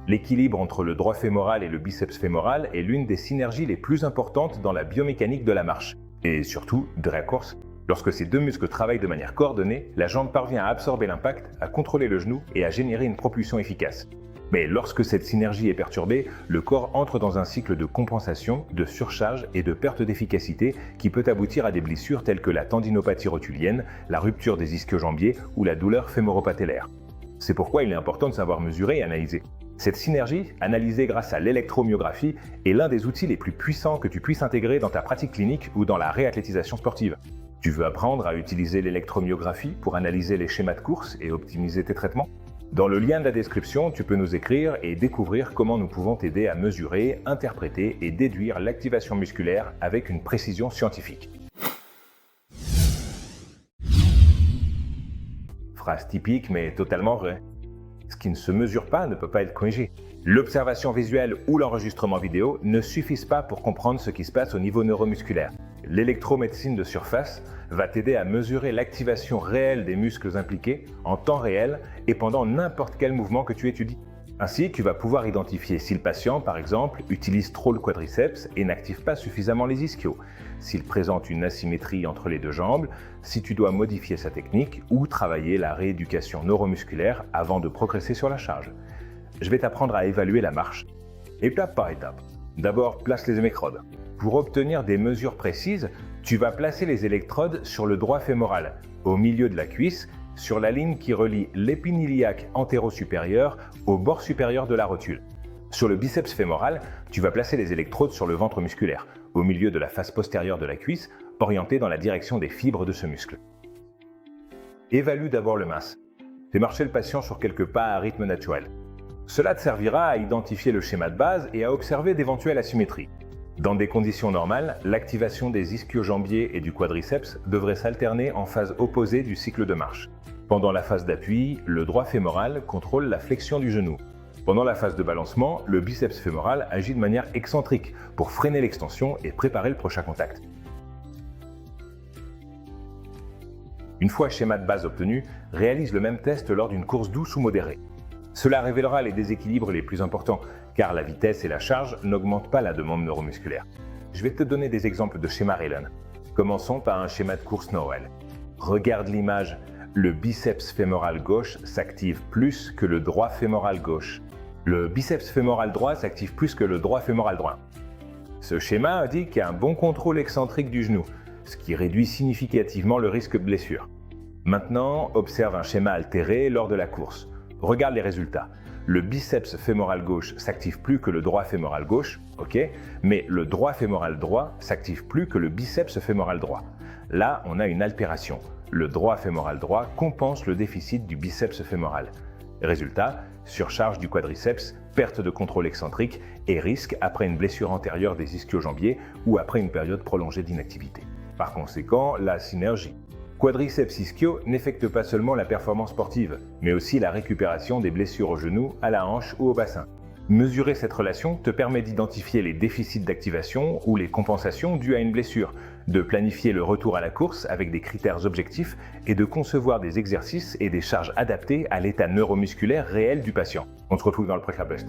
L'équilibre entre le droit fémoral et le biceps fémoral est l'une des synergies les plus importantes dans la biomécanique de la marche, et surtout de la course. Lorsque ces deux muscles travaillent de manière coordonnée, la jambe parvient à absorber l'impact, à contrôler le genou et à générer une propulsion efficace. Mais lorsque cette synergie est perturbée, le corps entre dans un cycle de compensation, de surcharge et de perte d'efficacité qui peut aboutir à des blessures telles que la tendinopathie rotulienne, la rupture des ischio-jambiers ou la douleur fémoro-patellaire. C'est pourquoi il est important de savoir mesurer et analyser. Cette synergie, analysée grâce à l'électromyographie, est l'un des outils les plus puissants que tu puisses intégrer dans ta pratique clinique ou dans la réathlétisation sportive. Tu veux apprendre à utiliser l'électromyographie pour analyser les schémas de course et optimiser tes traitements? Dans le lien de la description, tu peux nous écrire et découvrir comment nous pouvons t'aider à mesurer, interpréter et déduire l'activation musculaire avec une précision scientifique. Phrase typique mais totalement vraie. Ce qui ne se mesure pas ne peut pas être corrigé. L'observation visuelle ou l'enregistrement vidéo ne suffisent pas pour comprendre ce qui se passe au niveau neuromusculaire. L'électromédecine de surface va t'aider à mesurer l'activation réelle des muscles impliqués en temps réel et pendant n'importe quel mouvement que tu étudies. Ainsi, tu vas pouvoir identifier si le patient, par exemple, utilise trop le quadriceps et n'active pas suffisamment les ischios, s'il présente une asymétrie entre les deux jambes, si tu dois modifier sa technique ou travailler la rééducation neuromusculaire avant de progresser sur la charge. Je vais t'apprendre à évaluer la marche, étape par étape. D'abord, place les électrodes. Pour obtenir des mesures précises, tu vas placer les électrodes sur le droit fémoral, au milieu de la cuisse, sur la ligne qui relie l'épine iliaque antéro-supérieur au bord supérieur de la rotule. Sur le biceps fémoral, tu vas placer les électrodes sur le ventre musculaire, au milieu de la face postérieure de la cuisse, orientée dans la direction des fibres de ce muscle. Évalue d'abord le mince. Fais marcher le patient sur quelques pas à rythme naturel. Cela te servira à identifier le schéma de base et à observer d'éventuelles asymétries. Dans des conditions normales, l'activation des ischio-jambiers et du quadriceps devrait s'alterner en phase opposée du cycle de marche. Pendant la phase d'appui, le droit fémoral contrôle la flexion du genou. Pendant la phase de balancement, le biceps fémoral agit de manière excentrique pour freiner l'extension et préparer le prochain contact. Une fois schéma de base obtenu, réalise le même test lors d'une course douce ou modérée. Cela révélera les déséquilibres les plus importants, car la vitesse et la charge n'augmentent pas la demande neuromusculaire. Je vais te donner des exemples de schéma Rayleigh. Commençons par un schéma de course Noël. Regarde l'image. Le biceps fémoral gauche s'active plus que le droit fémoral gauche. Le biceps fémoral droit s'active plus que le droit fémoral droit. Ce schéma indique un bon contrôle excentrique du genou, ce qui réduit significativement le risque de blessure. Maintenant, observe un schéma altéré lors de la course. Regarde les résultats. Le biceps fémoral gauche s'active plus que le droit fémoral gauche, ok, mais le droit fémoral droit s'active plus que le biceps fémoral droit. Là, on a une altération. Le droit fémoral droit compense le déficit du biceps fémoral. Résultat, surcharge du quadriceps, perte de contrôle excentrique et risque après une blessure antérieure des ischio-jambiers ou après une période prolongée d'inactivité. Par conséquent, la synergie. Quadriceps ischio n'effectue pas seulement la performance sportive, mais aussi la récupération des blessures au genou, à la hanche ou au bassin. Mesurer cette relation te permet d'identifier les déficits d'activation ou les compensations dues à une blessure, de planifier le retour à la course avec des critères objectifs et de concevoir des exercices et des charges adaptées à l'état neuromusculaire réel du patient. On se retrouve dans le Précap Bust.